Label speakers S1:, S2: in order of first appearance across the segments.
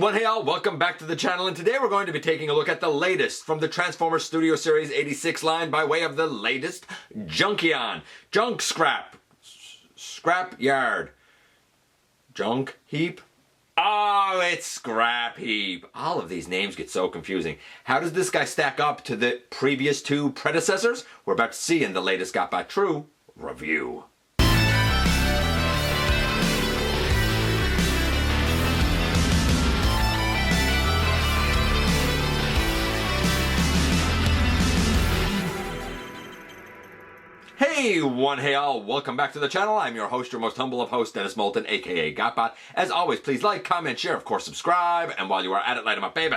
S1: Hey all, welcome back to the channel, and today we're going to be taking a look at the latest from the Transformers Studio Series 86 line by way of the latest Junkion Scrapyard. Junk Heap? Oh, it's Scrapheap. All of these names get so confusing. How does this guy stack up to the previous two predecessors? We're about to see in the latest GotBot True review. Hey all, welcome back to the channel. I'm your host, your most humble of hosts, Dennis Moulton, aka GotBot. As always, please like, comment, share, of course subscribe, and while you are at it, light 'em up, baby.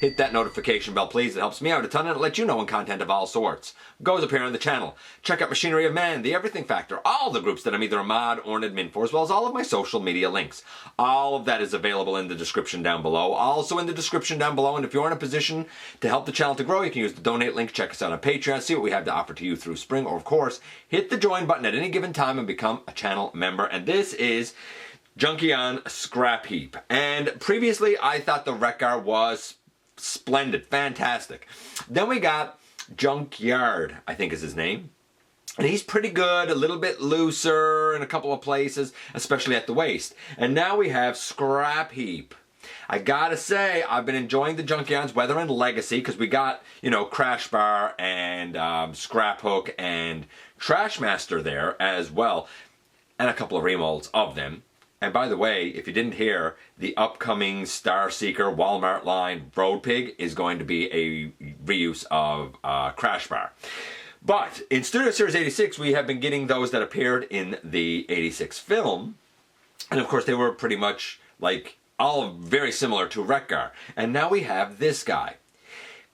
S1: Hit that notification bell, please. It helps me out a ton and it lets you know when content of all sorts goes up here on the channel. Check out Machinery of Man, The Everything Factor, all the groups that I'm either a mod or an admin for, as well as all of my social media links. All of that is available in the description down below. Also in the description down below, and if you're in a position to help the channel to grow, you can use the donate link. Check us out on Patreon, see what we have to offer to you through spring, or of course, hit the join button at any given time and become a channel member. And this is Junkion Scrapheap. And previously, I thought the Wreck-Gar was splendid, fantastic. Then we got Junkyard, I think is his name. And he's pretty good, a little bit looser in a couple of places, especially at the waist. And now we have Scrapheap. I gotta say, I've been enjoying the Junkion's Weather and Legacy because we got, you know, Crash Bar and Scrap Hook and Trash Master there as well. And a couple of remolds of them. And by the way, if you didn't hear, the upcoming Star Seeker Walmart line Road Pig is going to be a reuse of Crash Bar. But in Studio Series 86, we have been getting those that appeared in the 86 film. And of course, they were pretty much like all very similar to Wreck-Gar. And now we have this guy.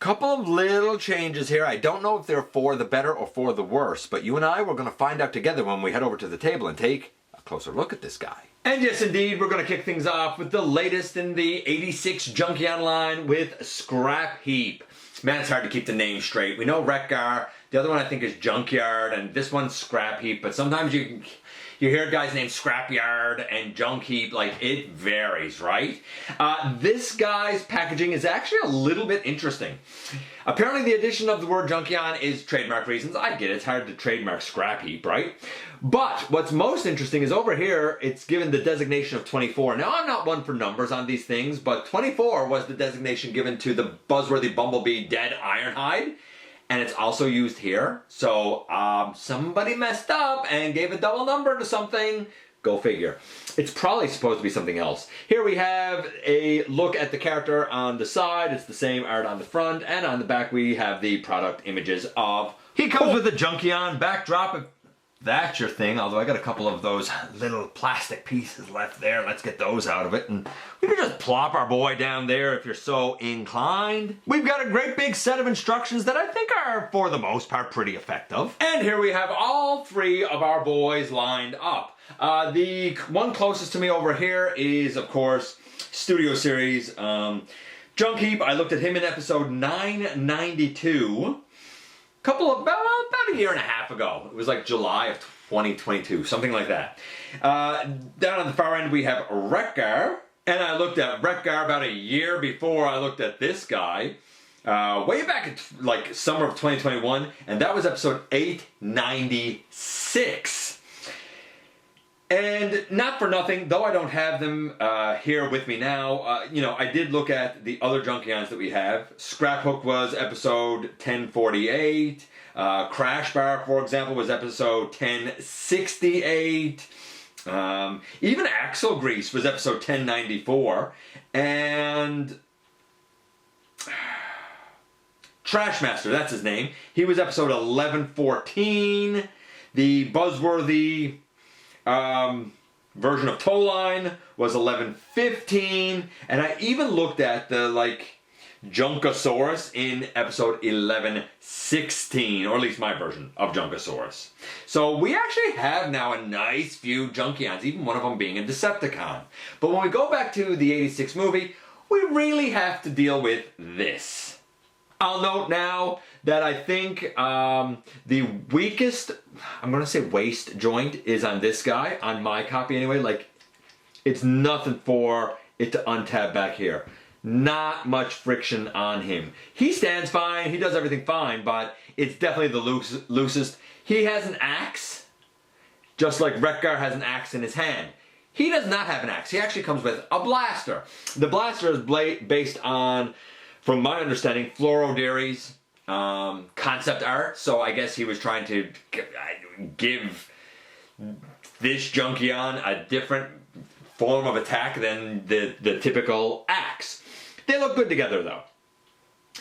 S1: Couple of little changes here. I don't know if they're for the better or for the worse, but you and I, we're going to find out together when we head over to the table and take a closer look at this guy. And yes, indeed, we're going to kick things off with the latest in the 86 Junkion line with Scrapheap. Man, it's hard to keep the name straight. We know Wreck-Gar. The other one I think is Junkyard, and this one's Scrapheap. But sometimes you hear guys named Scrapyard and Junk Heap, like it varies, right? This guy's packaging is actually a little bit interesting. Apparently the addition of the word Junkion is trademark reasons. I get it, it's hard to trademark Scrapheap, right? But what's most interesting is over here, it's given the designation of 24. Now I'm not one for numbers on these things, but 24 was the designation given to the buzzworthy Bumblebee Dead Ironhide. And it's also used here. So somebody messed up and gave a double number to something. Go figure. It's probably supposed to be something else. Here we have a look at the character on the side. It's the same art on the front. And on the back we have the product images of... He comes with a Junkion backdrop. If that's your thing. Although I got a couple of those little plastic pieces left there. Let's get those out of it. And we can just plop our boy down there if you're so inclined. We've got a great big set of instructions that I think are, for the most part, pretty effective. And here we have all three of our boys lined up. The one closest to me over here is, of course, Studio Series Junk Heap. I looked at him in episode 992. About a year and a half ago. It was like July of 2022, something like that. Down on the far end we have Wreck-Gar. And I looked at Wreck-Gar about a year before I looked at this guy. Way back in like summer of 2021. And that was episode 896. And not for nothing, though I don't have them here with me now, you know, I did look at the other Junkions that we have. Scrap Hook was episode 1048. Crash Bar, for example, was episode 1068. Even Axle Grease was episode 1094. And Trash Master, that's his name. He was episode 1114. The buzzworthy... version of Towline was 1115, and I even looked at the Junkosaurus in episode 1116, or at least my version of Junkosaurus. So we actually have now a nice few Junkions, even one of them being a Decepticon. But when we go back to the 86 movie, we really have to deal with this. I'll note now that I think the weakest, I'm going to say waist joint is on this guy, on my copy anyway. Like, it's nothing for it to untab back here. Not much friction on him. He stands fine, he does everything fine, but it's definitely the loosest. He has an axe, just like Wreck-Gar has an axe in his hand. He does not have an axe. He actually comes with a blaster. The blaster is based on, from my understanding, Floro Dairy's concept art. So I guess he was trying to give this Junkion a different form of attack than the typical axe. They look good together though.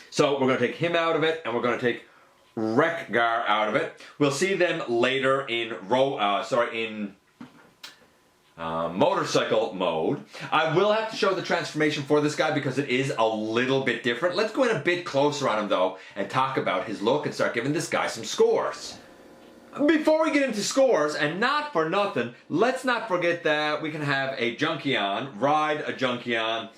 S1: So we're going to take him out of it, and we're going to take Wreck-Gar out of it. We'll see them later in motorcycle mode. I will have to show the transformation for this guy because it is a little bit different. Let's go in a bit closer on him though and talk about his look and start giving this guy some scores. Before we get into scores, and not for nothing, let's not forget that we can have a Junkion ride a Junkion.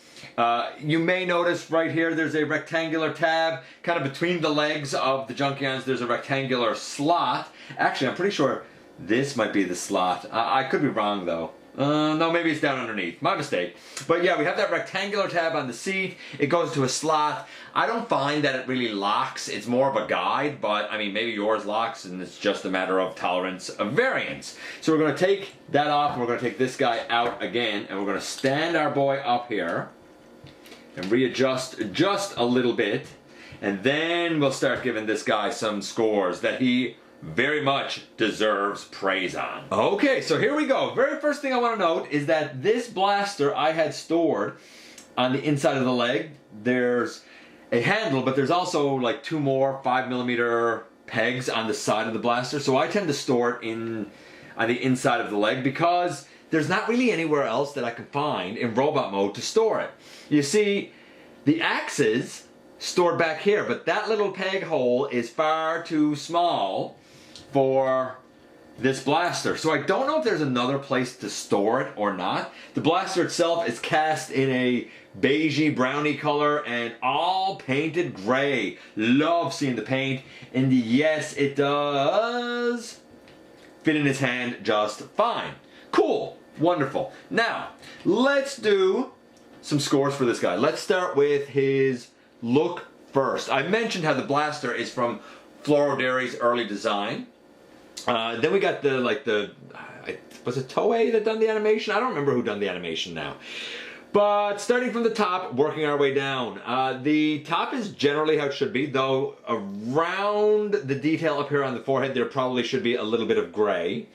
S1: You may notice right here there's a rectangular tab, kind of between the legs of the Junkions there's a rectangular slot. Actually, I'm pretty sure this might be the slot. I could be wrong though. No, maybe it's down underneath. My mistake. But yeah, we have that rectangular tab on the seat. It goes to a slot. I don't find that it really locks. It's more of a guide, but I mean, maybe yours locks and it's just a matter of tolerance of variance. So we're going to take that off and we're going to take this guy out again, and we're going to stand our boy up here and readjust just a little bit, and then we'll start giving this guy some scores that he very much deserves praise on. Okay, so here we go. Very first thing I want to note is that this blaster I had stored on the inside of the leg. There's a handle, but there's also like 2 more 5mm pegs on the side of the blaster. So I tend to store it on the inside of the leg because there's not really anywhere else that I can find in robot mode to store it. You see, the axes stored back here, but that little peg hole is far too small for this blaster. So I don't know if there's another place to store it or not. The blaster itself is cast in a beigey brownie color and all painted gray. Love seeing the paint, and yes, it does fit in his hand just fine. Cool, wonderful. Now, let's do some scores for this guy. Let's start with his look first. I mentioned how the blaster is from Floro Dairy's early design. Then we got was it Toei that done the animation? I don't remember who done the animation now. But starting from the top, working our way down. The top is generally how it should be, though around the detail up here on the forehead there probably should be a little bit of gray.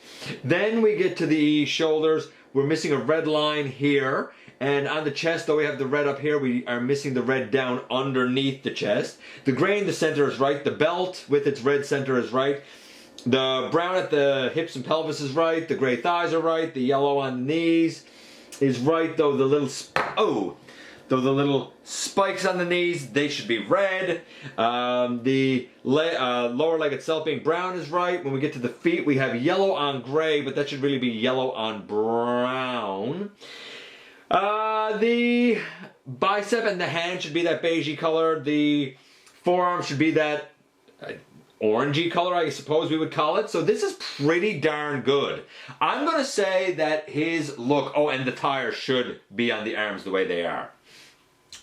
S1: Then we get to the shoulders. We're missing a red line here. And on the chest, though we have the red up here, we are missing the red down underneath the chest. The gray in the center is right. The belt with its red center is right. The brown at the hips and pelvis is right. The gray thighs are right. The yellow on the knees is right, though the little spikes on the knees, they should be red. The lower leg itself being brown is right. When we get to the feet, we have yellow on gray, but that should really be yellow on brown. The bicep and the hand should be that beigey color. The forearm should be that orangey color, I suppose we would call it. So this is pretty darn good. I'm going to say that his look, oh, and the tires should be on the arms the way they are.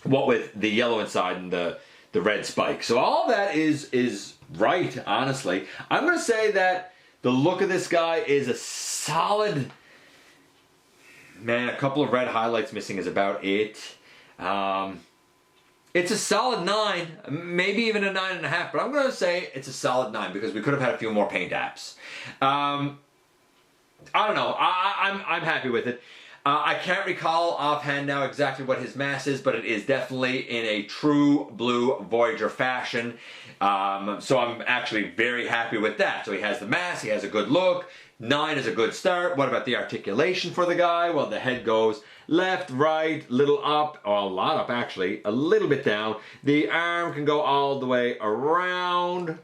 S1: What with the yellow inside and the red spike. So all that is right, honestly. I'm going to say that the look of this guy is a solid... Man, a couple of red highlights missing is about it. It's a solid 9, maybe even a 9.5, but I'm going to say it's a solid 9 because we could have had a few more paint apps. I don't know. I'm happy with it. I can't recall offhand now exactly what his mass is, but it is definitely in a true blue Voyager fashion. So I'm actually very happy with that. So he has the mass, he has a good look. 9 is a good start. What about the articulation for the guy? Well, the head goes left, right, little up, or a lot up actually, a little bit down. The arm can go all the way around,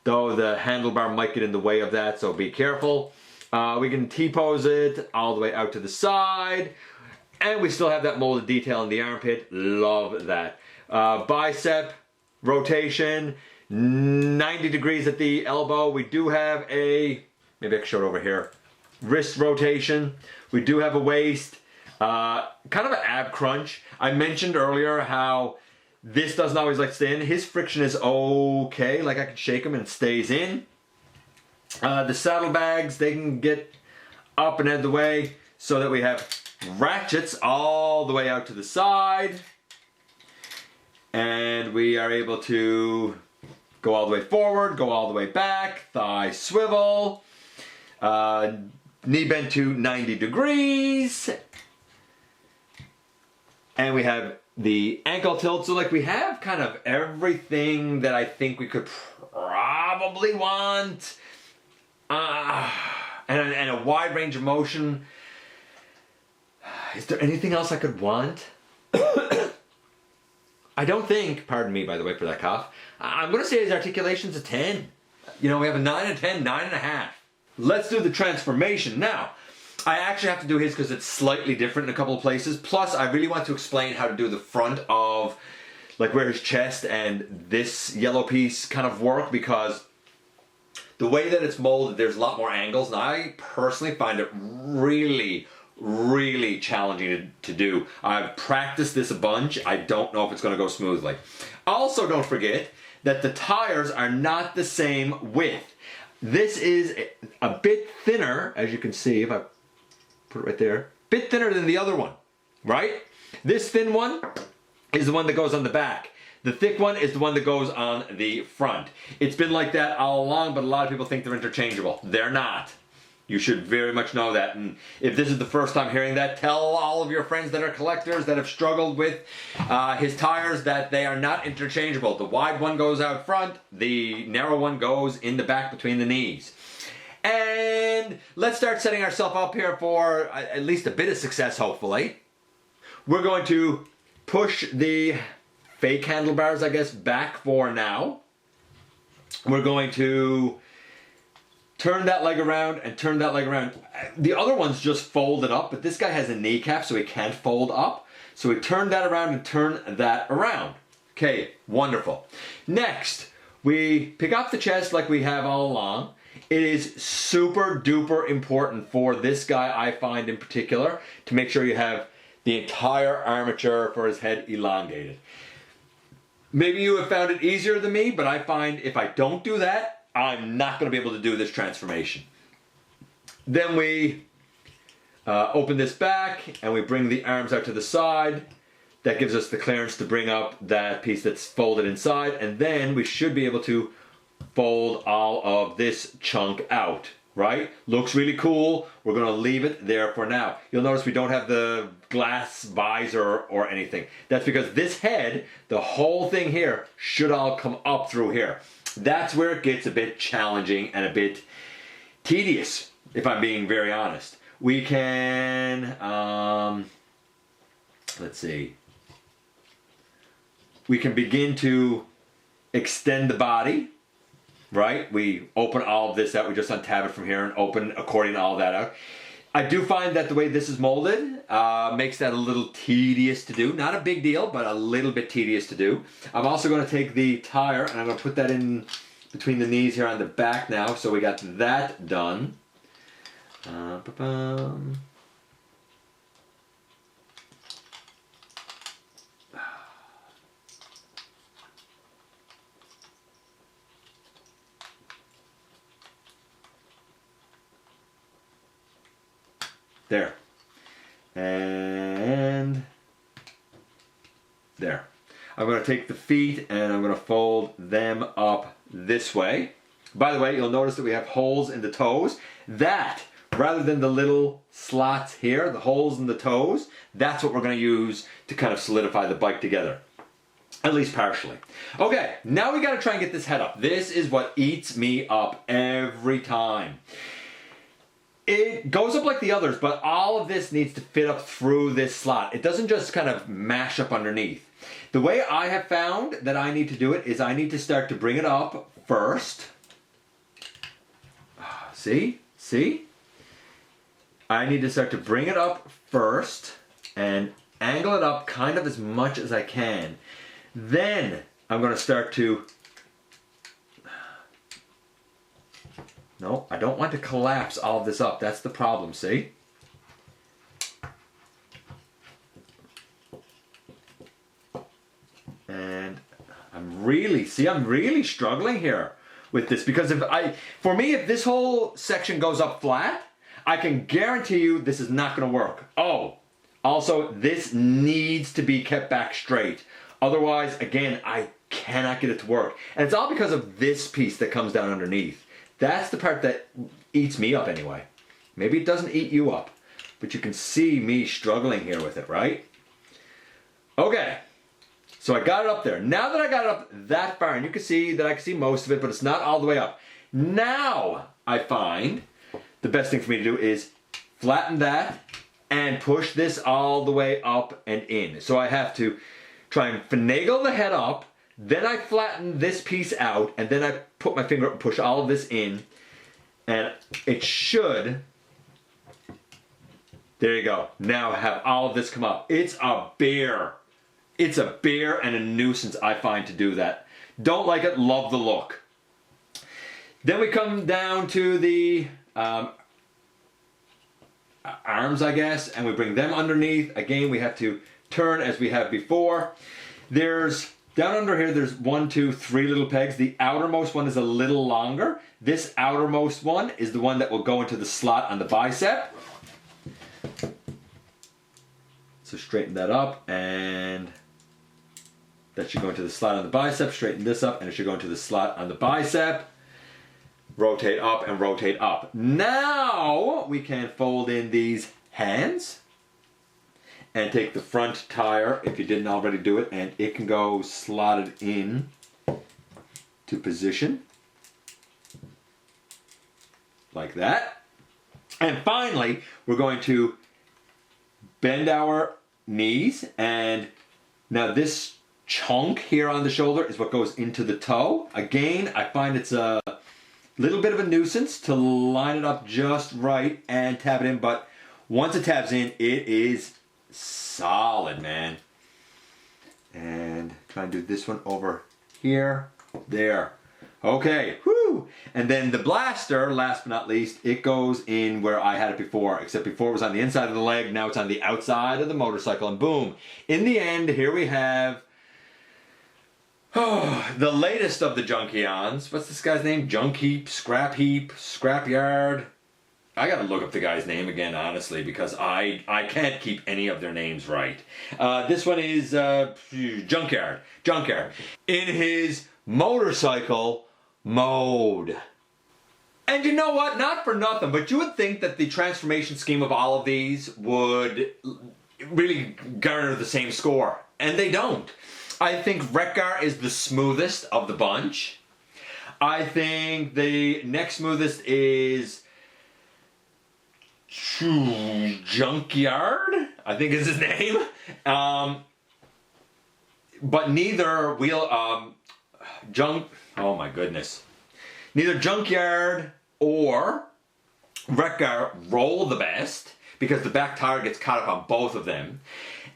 S1: though the handlebar might get in the way of that, so be careful. We can T-pose it all the way out to the side, and we still have that molded detail in the armpit. Love that. Bicep rotation, 90 degrees at the elbow. We do have a... Maybe I can show it over here. Wrist rotation. We do have a waist. Kind of an ab crunch. I mentioned earlier how this doesn't always like stay in. His friction is okay, like I can shake him and it stays in. The saddlebags, they can get up and out of the way so that we have ratchets all the way out to the side. And we are able to go all the way forward, go all the way back, thigh swivel, knee bend to 90 degrees. And we have the ankle tilt. So like we have kind of everything that I think we could probably want. And a wide range of motion. Is there anything else I could want? I don't think, pardon me by the way for that cough, I'm going to say his articulation's a 10. You know, we have a 9 and a 10, 9.5. Let's do the transformation. Now, I actually have to do his because it's slightly different in a couple of places. Plus, I really want to explain how to do the front of, like where his chest and this yellow piece kind of work, because the way that it's molded, there's a lot more angles, and I personally find it really, really challenging to do. I've practiced this a bunch. I don't know if it's going to go smoothly. Also, don't forget that the tires are not the same width. This is a bit thinner, as you can see, if I put it right there, bit thinner than the other one, right? This thin one is the one that goes on the back. The thick one is the one that goes on the front. It's been like that all along, but a lot of people think they're interchangeable. They're not. You should very much know that. And if this is the first time hearing that, tell all of your friends that are collectors that have struggled with his tires that they are not interchangeable. The wide one goes out front, the narrow one goes in the back between the knees. And let's start setting ourselves up here for at least a bit of success, hopefully. We're going to push the fake handlebars, I guess, back for now. We're going to turn that leg around and turn that leg around. The other one's just folded up, but this guy has a kneecap, so he can't fold up. So we turn that around and turn that around. Okay, wonderful. Next, we pick up the chest like we have all along. It is super duper important for this guy, I find in particular, to make sure you have the entire armature for his head elongated. Maybe you have found it easier than me, but I find if I don't do that, I'm not going to be able to do this transformation. Then we open this back and we bring the arms out to the side. That gives us the clearance to bring up that piece that's folded inside, and then we should be able to fold all of this chunk out, right? Looks really cool. We're going to leave it there for now. You'll notice we don't have the glass visor or anything. That's because this head, the whole thing here, should all come up through here. That's where it gets a bit challenging and a bit tedious, if I'm being very honest. We can, let's see. We can begin to extend the body, right? We open all of this out. We just untab it from here and open accordion all that out. I do find that the way this is molded makes that a little tedious to do. Not a big deal, but a little bit tedious to do. I'm also going to take the tire and I'm going to put that in between the knees here on the back now. So we got that done. There. And there. I'm going to take the feet and I'm going to fold them up this way. By the way, you'll notice that we have holes in the toes. That, rather than the little slots here, the holes in the toes, that's what we're going to use to kind of solidify the bike together. At least partially. Okay, now we got to try and get this head up. This is what eats me up every time. It goes up like the others, but all of this needs to fit up through this slot. It doesn't just kind of mash up underneath. The way I have found that I need to do it is I need to start to bring it up first. See? See? I need to start to bring it up first and angle it up kind of as much as I can. Then I'm going to start to... No, I don't want to collapse all of this up. That's the problem, see? And I'm really struggling here with this, because for me, if this whole section goes up flat, I can guarantee you this is not going to work. Oh, also, this needs to be kept back straight. Otherwise, again, I cannot get it to work. And it's all because of this piece that comes down underneath. That's the part that eats me up anyway. Maybe it doesn't eat you up, but you can see me struggling here with it, right? Okay, so I got it up there. Now that I got it up that far, and you can see that I can see most of it, but it's not all the way up. Now I find the best thing for me to do is flatten that and push this all the way up and in. So I have to try and finagle the head up, then I flatten this piece out, and then I put my finger up and push all of this in, and it should, there you go. Now I have all of this come up. It's a bear. It's a bear and a nuisance, I find, to do that. Don't like it, love the look. Then we come down to the arms, I guess, and we bring them underneath. Again, we have to turn as we have before. Down under here, there's 1, 2, 3 little pegs. The outermost one is a little longer. This outermost one is the one that will go into the slot on the bicep. So straighten that up, and that should go into the slot on the bicep. Straighten this up, and it should go into the slot on the bicep. Rotate up and rotate up. Now we can fold in these hands and take the front tire, if you didn't already do it, and it can go slotted in to position like that. And finally, we're going to bend our knees, and now this chunk here on the shoulder is what goes into the toe. Again, I find it's a little bit of a nuisance to line it up just right and tab it in, but once it tabs in, it is solid, man. And try and do this one over here, there. Okay, whoo! And then the blaster, last but not least, it goes in where I had it before, except before it was on the inside of the leg, now it's on the outside of the motorcycle, and boom. In the end, here we have the latest of the Junkions. What's this guy's name? Junkion Scrapheap, Scrapyard. I gotta look up the guy's name again, honestly, because I can't keep any of their names right. This one is Junkyard. In his motorcycle mode. And you know what? Not for nothing, but you would think that the transformation scheme of all of these would really garner the same score. And they don't. I think Wreck-Gar is the smoothest of the bunch. I think the next smoothest is Junkyard, I think is his name. But neither neither Junkyard or Wreck-Gar roll the best, because the back tire gets caught up on both of them.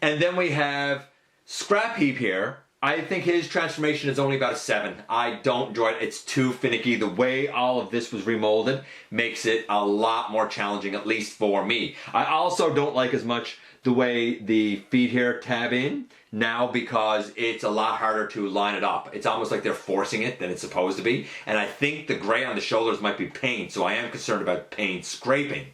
S1: And then we have Scrapheap here. I think his transformation is only about a 7. I don't enjoy it. It's too finicky. The way all of this was remolded makes it a lot more challenging, at least for me. I also don't like as much the way the feet here tab in now, because it's a lot harder to line it up. It's almost like they're forcing it than it's supposed to be. And I think the gray on the shoulders might be paint, so I am concerned about paint scraping.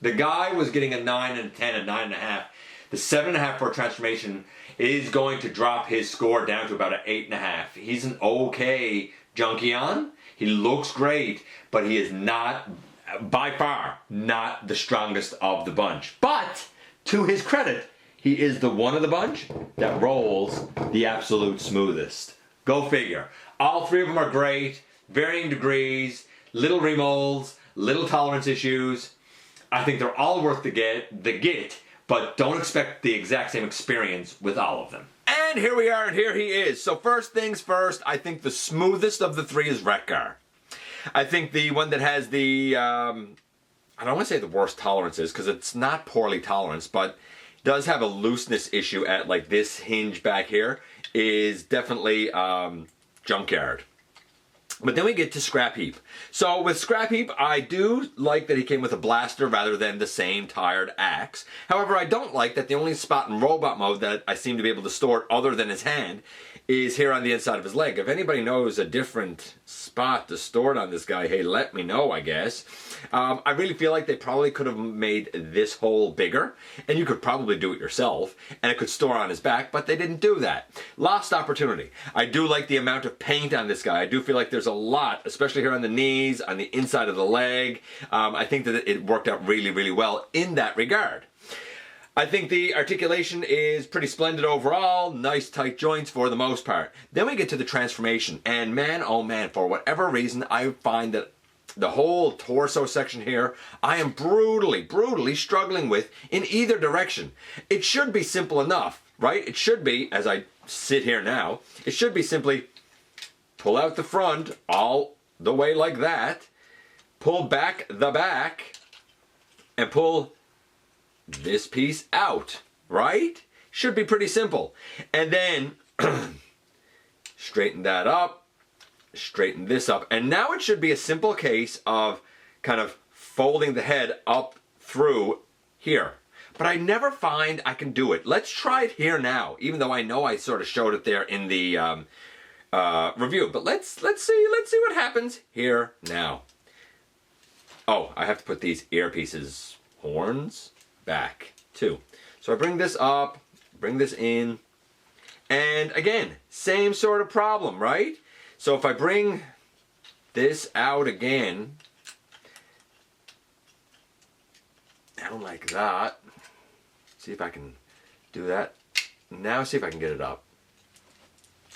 S1: The guy was getting a 9 and a 10 and 9.5. The 7.5 for transformation is going to drop his score down to about an 8.5. He's an okay Junkion. He looks great, but he is not, by far, not the strongest of the bunch. But, to his credit, he is the one of the bunch that rolls the absolute smoothest. Go figure. All three of them are great, varying degrees, little remolds, little tolerance issues. I think they're all worth the get, but don't expect the exact same experience with all of them. And here we are, and here he is. So first things first, I think the smoothest of the three is Wreck-Gar. I think the one that has the, I don't want to say the worst tolerances, because it's not poorly toleranced, but does have a looseness issue at like this hinge back here, is definitely Junkyard. But then we get to Scrapheap. So with Scrapheap, I do like that he came with a blaster rather than the same tired axe. However, I don't like that the only spot in robot mode that I seem to be able to store it other than his hand is here on the inside of his leg. If anybody knows a different spot to store it on this guy, hey, let me know, I guess. I really feel like they probably could have made this hole bigger, and you could probably do it yourself, and it could store on his back, but they didn't do that. Lost opportunity. I do like the amount of paint on this guy. I do feel like there's a lot, especially here on the knees, on the inside of the leg. I think that it worked out really, really well in that regard. I think the articulation is pretty splendid overall, nice tight joints for the most part. Then we get to the transformation, and man, oh man, for whatever reason, I find that the whole torso section here, I am brutally struggling with in either direction. It should be simple enough, right? It should be, as I sit here now, it should be simply pull out the front all the way like that, pull back the back, and pull this piece out, right? Should be pretty simple. And then straighten that up, straighten this up, and now it should be a simple case of kind of folding the head up through here. But I never find I can do it. Let's try it here now, even though I know I sort of showed it there in the review. But let's see what happens here now. Oh, I have to put these earpieces, horns, back too. So I bring this up, bring this in, and again, same sort of problem, right? So if I bring this out again, down like that, see if I can do that. Now see if I can get it up.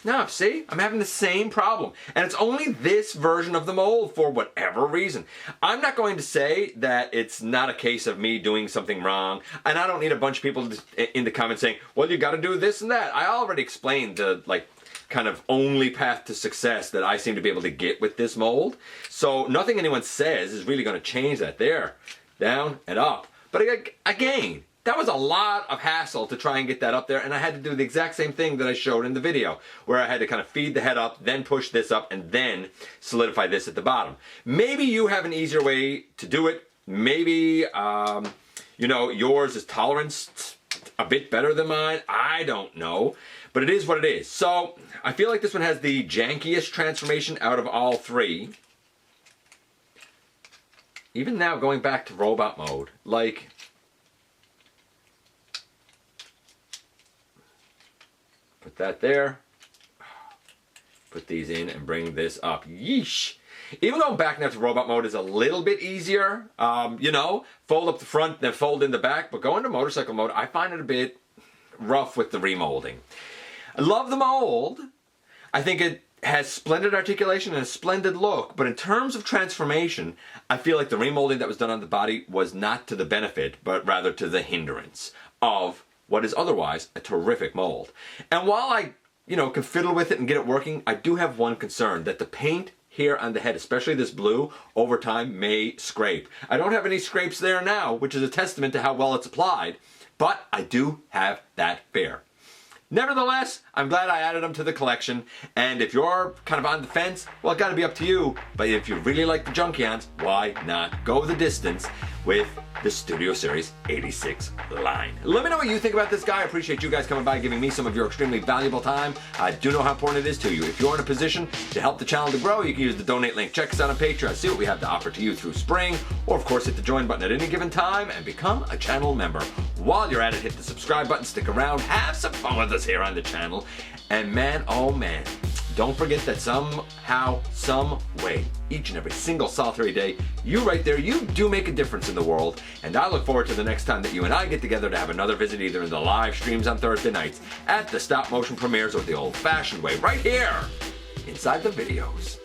S1: Now, see, I'm having the same problem. And it's only this version of the mold for whatever reason. I'm not going to say that it's not a case of me doing something wrong. And I don't need a bunch of people in the comments saying, well, you got to do this and that. I already explained the, kind of only path to success that I seem to be able to get with this mold. So nothing anyone says is really going to change that. There, down and up. But again, that was a lot of hassle to try and get that up there, and I had to do the exact same thing that I showed in the video, where I had to kind of feed the head up, then push this up, and then solidify this at the bottom. Maybe you have an easier way to do it. Maybe, you know, yours is tolerance a bit better than mine. I don't know, but it is what it is. So I feel like this one has the jankiest transformation out of all three. Even now, going back to robot mode, like, put that there, put these in and bring this up. Yeesh. Even going back now to robot mode is a little bit easier. You know, fold up the front, then fold in the back. But going to motorcycle mode, I find it a bit rough with the remolding. I love the mold. I think it has splendid articulation and a splendid look. But in terms of transformation, I feel like the remolding that was done on the body was not to the benefit, but rather to the hindrance of what is otherwise a terrific mold. And while I, you know, can fiddle with it and get it working, I do have one concern, that the paint here on the head, especially this blue, over time may scrape. I don't have any scrapes there now, which is a testament to how well it's applied, but I do have that fear. Nevertheless, I'm glad I added them to the collection, and if you're kind of on the fence, well, it gotta be up to you, but if you really like the Junkions, why not go the distance with the Studio Series 86 line? Let me know what you think about this guy. I appreciate you guys coming by, giving me some of your extremely valuable time. I do know how important it is to you. If you're in a position to help the channel to grow, you can use the donate link. Check us out on Patreon, see what we have to offer to you through spring, or of course hit the join button at any given time and become a channel member. While you're at it, hit the subscribe button, stick around, have some fun with us here on the channel, and man, oh man, don't forget that somehow, some way, each and every single solitary day, you right there, you do make a difference in the world. And I look forward to the next time that you and I get together to have another visit, either in the live streams on Thursday nights, at the stop motion premieres, or the old fashioned way, right here, inside the videos.